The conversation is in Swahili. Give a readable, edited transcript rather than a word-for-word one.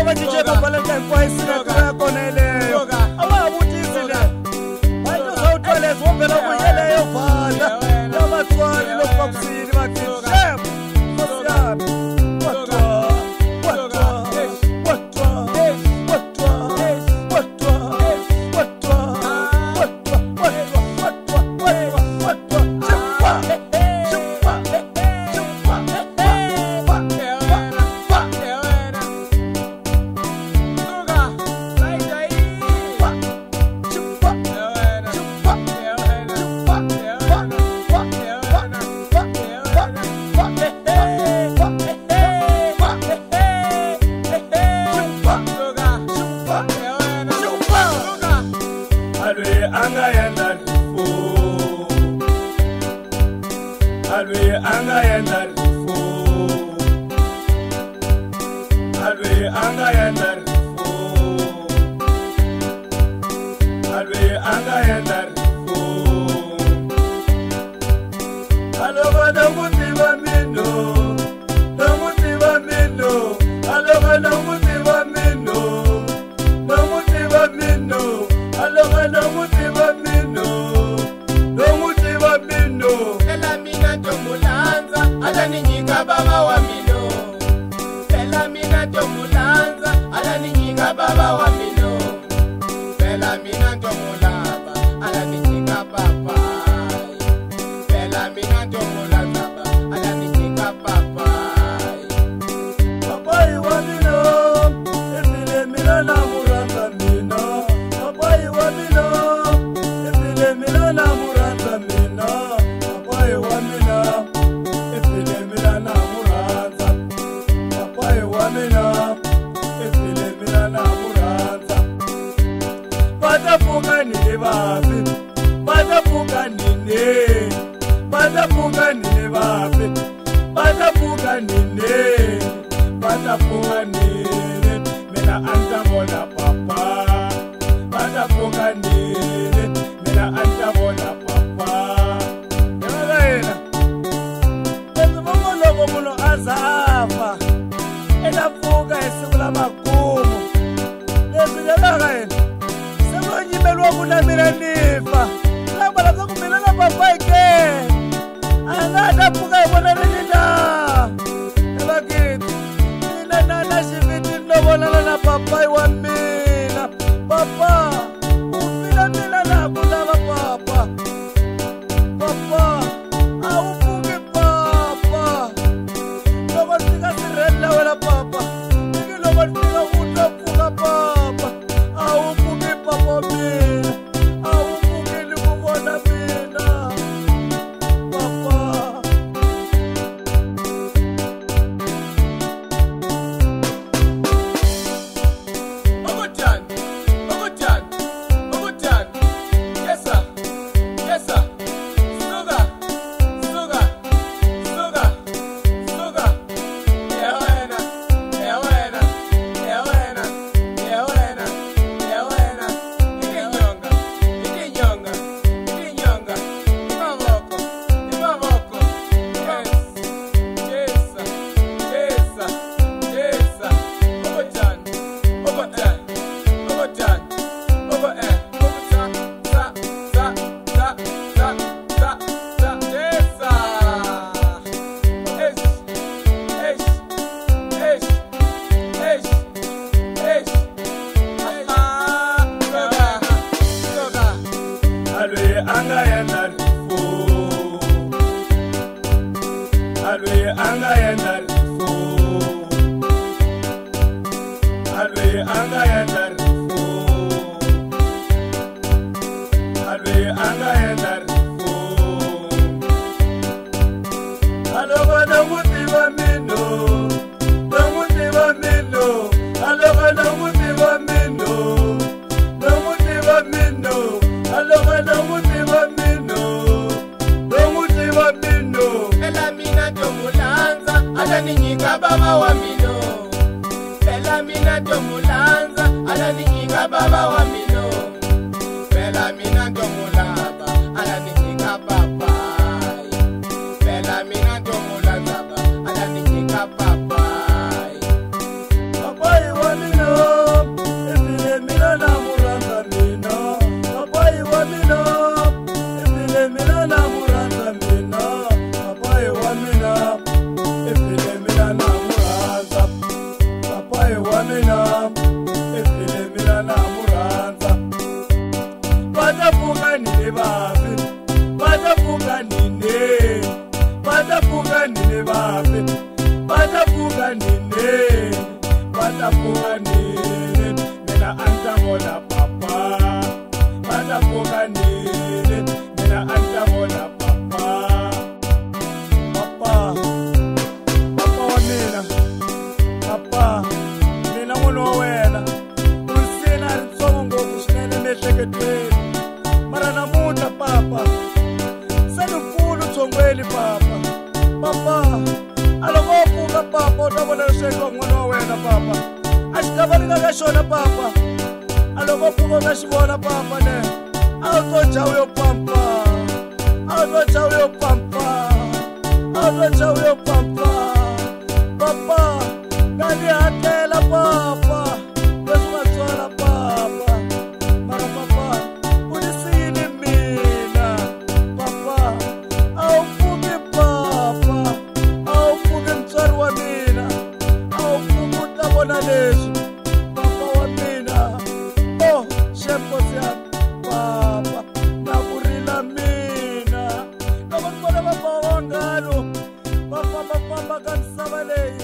Ngoba nje Valentine kwayisina koneleyo. Awabuthisile. Bantu sawuthwele ngombela kuyeleyo vala. Yabathwali lokukusini bathi shem. Sosiyami. Baba wa mino, Bella mina domulaba, ala ninyika papa. Bella mina domulaba, ala ninyika papa. Papa wa mino. hey batavuka nini mina antavona papa batavuka nini mina antavona papa papa wa mina papa mina n'wana wa wena unsina ritsongo ngopfu swinene miehleketweni mara namuntlha papa se ni nkulu tshongweni papa a loko wo pfuka papa u ta vona leswaku n'wana wa wena papa a xikavalinga ka xona papa a loko wo pfuka u ta xi vona papa ne a wu to jawu yo pampa a wu to jawu yo pampa a wu to jawu yo pampa papa nga ni hatlela papa leswi nga tswala papa mara papa u ni siyini mina papa a wu pfuki papa a wu pfuki mutswari wa mina a wu pfuki u ta vona leswi papa wa mina oh xemposi ya papa na ku rila mina loko ni vona papa wangalo va fambafamba ka misava leyi